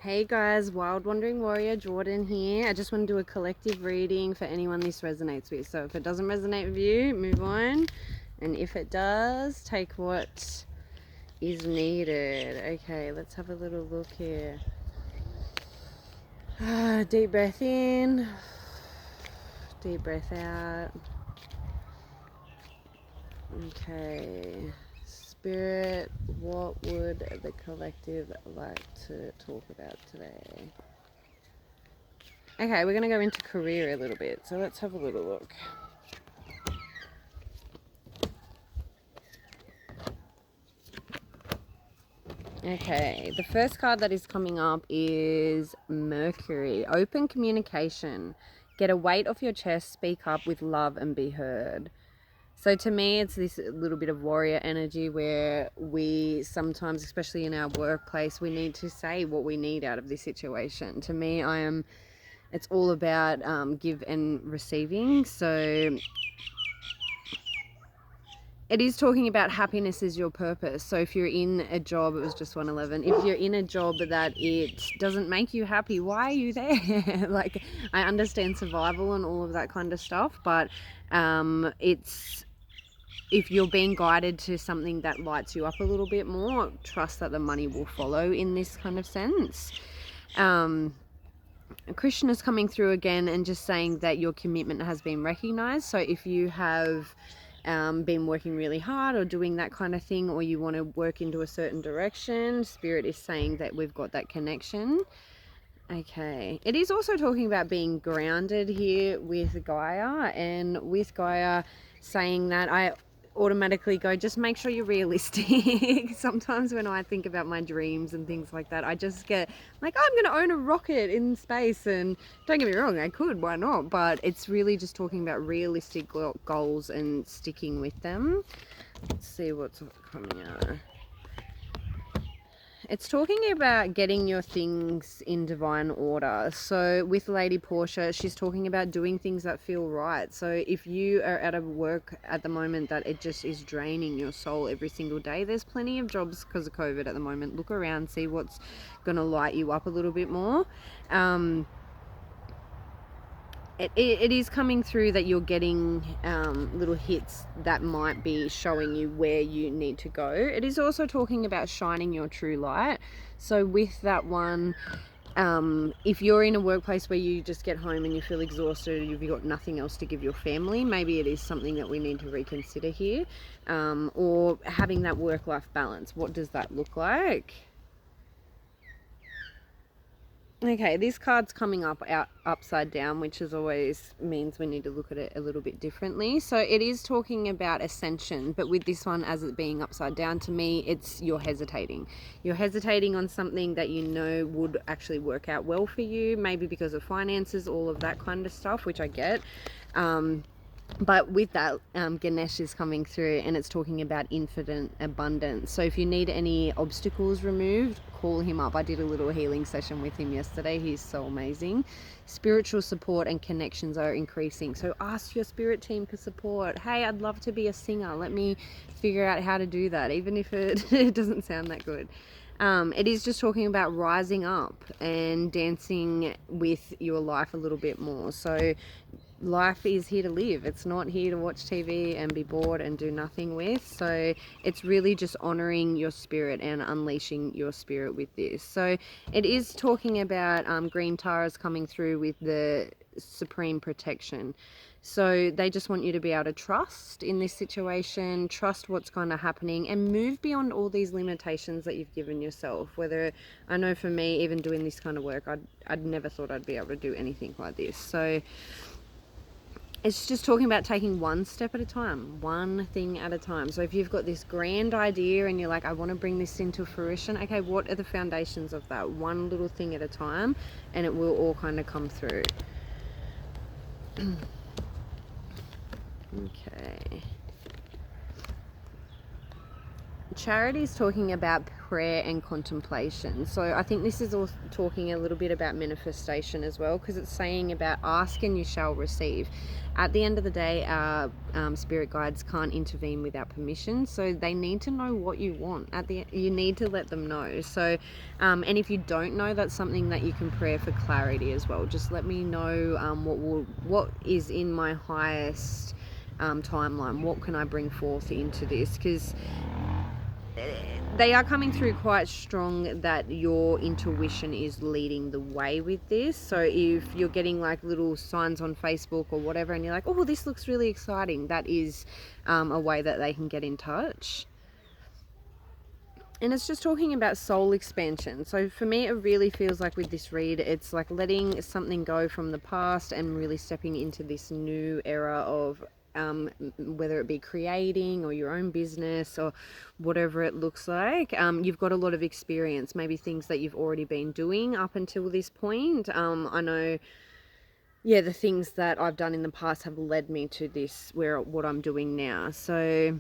Hey guys, Wild Wandering Warrior Jordan here. I just want to do a collective reading for anyone this resonates with. So if it doesn't resonate with you, move on. And if it does, take what is needed. Okay, let's have a little look here. Deep breath in. Deep breath out. Okay. Spirit, what would the collective like to talk about today? Okay, we're going to go into career a little bit. So let's have a little look. Okay, the first card that is coming up is Mercury. Open communication. Get a weight off your chest, speak up with love and be heard. So to me, it's this little bit of warrior energy where we sometimes, especially in our workplace, we need to say what we need out of this situation. To me, it's all about give and receiving. So it is talking about happiness is your purpose. So if you're in a job, it was just 111. If you're in a job that it doesn't make you happy, why are you there? Like, I understand survival and all of that kind of stuff, but it's, if you're being guided to something that lights you up a little bit more, trust that the money will follow in this kind of sense. Krishna is coming through again and just saying that your commitment has been recognized. So if you have been working really hard or doing that kind of thing, or you want to work into a certain direction, Spirit is saying that we've got that connection. Okay, it is also talking about being grounded here with Gaia, and with Gaia saying that, I automatically go, just make sure you're realistic. Sometimes when I think about my dreams and things like that, I just get like, I'm going to own a rocket in space, and don't get me wrong, I could, why not? But it's really just talking about realistic goals and sticking with them. Let's see what's coming out. It's talking about getting your things in divine order. So with Lady Portia, she's talking about doing things that feel right. So if you are at a work at the moment that it just is draining your soul every single day, there's plenty of jobs because of COVID at the moment. Look around, see what's going to light you up a little bit more. It is coming through that you're getting little hits that might be showing you where you need to go. It is also talking about shining your true light. So with that one, if you're in a workplace where you just get home and you feel exhausted, you've got nothing else to give your family, maybe it is something that we need to reconsider here. Or having that work-life balance. What does that look like? Okay, this card's coming up out upside down, which is always means we need to look at it a little bit differently. So it is talking about ascension, but with this one, as it being upside down, to me, it's you're hesitating. You're hesitating on something that you know would actually work out well for you, maybe because of finances, all of that kind of stuff, which I get. But with that, Ganesh is coming through and it's talking about infinite abundance. So if you need any obstacles removed, call him up. I did a little healing session with him yesterday. He's so amazing. Spiritual support and connections are increasing. So ask your spirit team for support. Hey, I'd love to be a singer. Let me figure out how to do that, even if it doesn't sound that good. It is just talking about rising up and dancing with your life a little bit more. So life is here to live. It's not here to watch TV and be bored and do nothing with. So it's really just honoring your spirit and unleashing your spirit with this. So it is talking about green taras coming through with the supreme protection. So they just want you to be able to trust in this situation, trust what's kind of happening, and move beyond all these limitations that you've given yourself. Whether, I know for me, even doing this kind of work, I'd never thought I'd be able to do anything like this. So it's just talking about taking one step at a time, one thing at a time. So if you've got this grand idea and you're like, I want to bring this into fruition, okay, what are the foundations of that? One little thing at a time, and it will all kind of come through. Okay. Charity is talking about prayer and contemplation. So I think this is also talking a little bit about manifestation as well, because it's saying about ask and you shall receive. At the end of the day, our spirit guides can't intervene without permission, so they need to know what you want. You need to let them know. So and if you don't know, that's something that you can pray for clarity as well. Just let me know what is in my highest timeline. What can I bring forth into this? Because they are coming through quite strong that your intuition is leading the way with this. So if you're getting like little signs on Facebook or whatever and you're like, oh, this looks really exciting, that is a way that they can get in touch. And it's just talking about soul expansion. So for me, it really feels like with this read, it's like letting something go from the past and really stepping into this new era of whether it be creating or your own business or whatever it looks like. You've got a lot of experience, maybe things that you've already been doing up until this point. I know, yeah, the things that I've done in the past have led me to what I'm doing now. So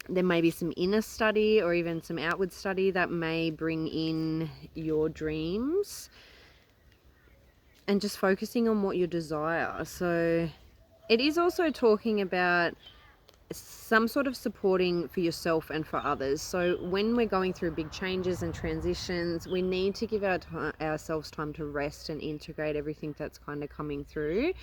there may be some inner study or even some outward study that may bring in your dreams, and just focusing on what you desire. So it is also talking about some sort of supporting for yourself and for others. So when we're going through big changes and transitions, we need to give ourselves time to rest and integrate everything that's kind of coming through.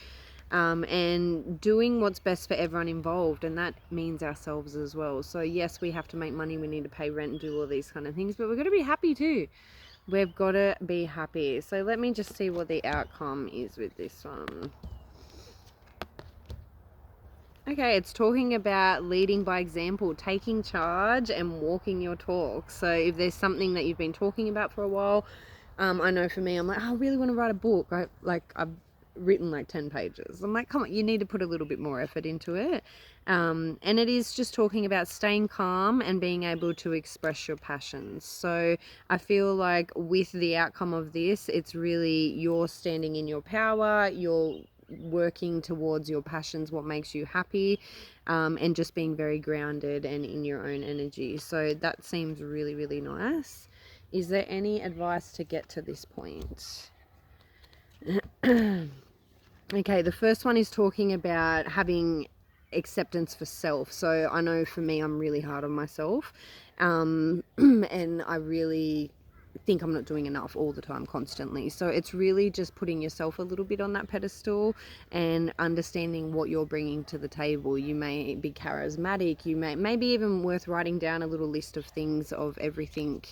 And doing what's best for everyone involved, and that means ourselves as well. So yes, we have to make money, we need to pay rent and do all these kind of things, but we've got to be happy too. We've got to be happy. So let me just see what the outcome is with this one. Okay, it's talking about leading by example, taking charge and walking your talk. So if there's something that you've been talking about for a while, I know for me, I'm like, oh, I really want to write a book. I've written like 10 pages. I'm like, come on, you need to put a little bit more effort into it. And it is just talking about staying calm and being able to express your passions. So I feel like with the outcome of this, it's really you're standing in your power, you're working towards your passions, what makes you happy, and just being very grounded and in your own energy. So that seems really, really nice. Is there any advice to get to this point? Okay, the first one is talking about having acceptance for self. So I know for me, I'm really hard on myself, and I really think I'm not doing enough all the time, constantly. So it's really just putting yourself a little bit on that pedestal and understanding what you're bringing to the table. You may be charismatic, you maybe even worth writing down a little list of things of everything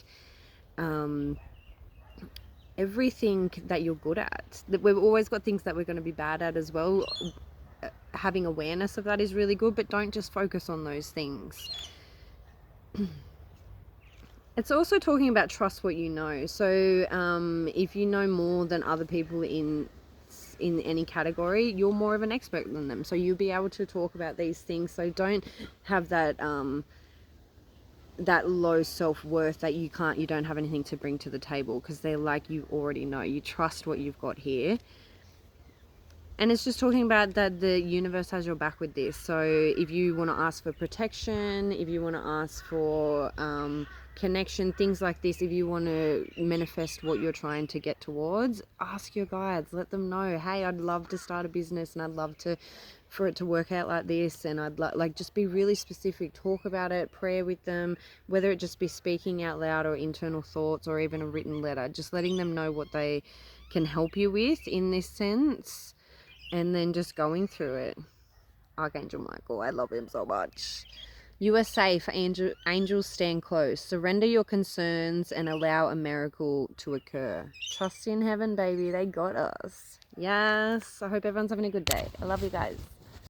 that you're good at. We've always got things that we're going to be bad at as well. Having awareness of that is really good, but don't just focus on those things. It's also talking about trust what you know. So if you know more than other people in any category, you're more of an expert than them. So you'll be able to talk about these things. So don't have that that low self-worth that you don't have anything to bring to the table, because they're like, you already know, you trust what you've got here. And it's just talking about that the universe has your back with this. So if you want to ask for protection, if you want to ask for connection, things like this, if you want to manifest what you're trying to get towards, ask your guides, let them know, hey, I'd love to start a business and I'd love for it to work out like this, and I'd like just be really specific, talk about it, prayer with them, whether it just be speaking out loud or internal thoughts or even a written letter, just letting them know what they can help you with in this sense, and then just going through it. Archangel Michael, I love him so much. You are safe, angels stand close. Surrender your concerns and allow a miracle to occur. Trust in heaven, baby, they got us. Yes, I hope everyone's having a good day. I love you guys.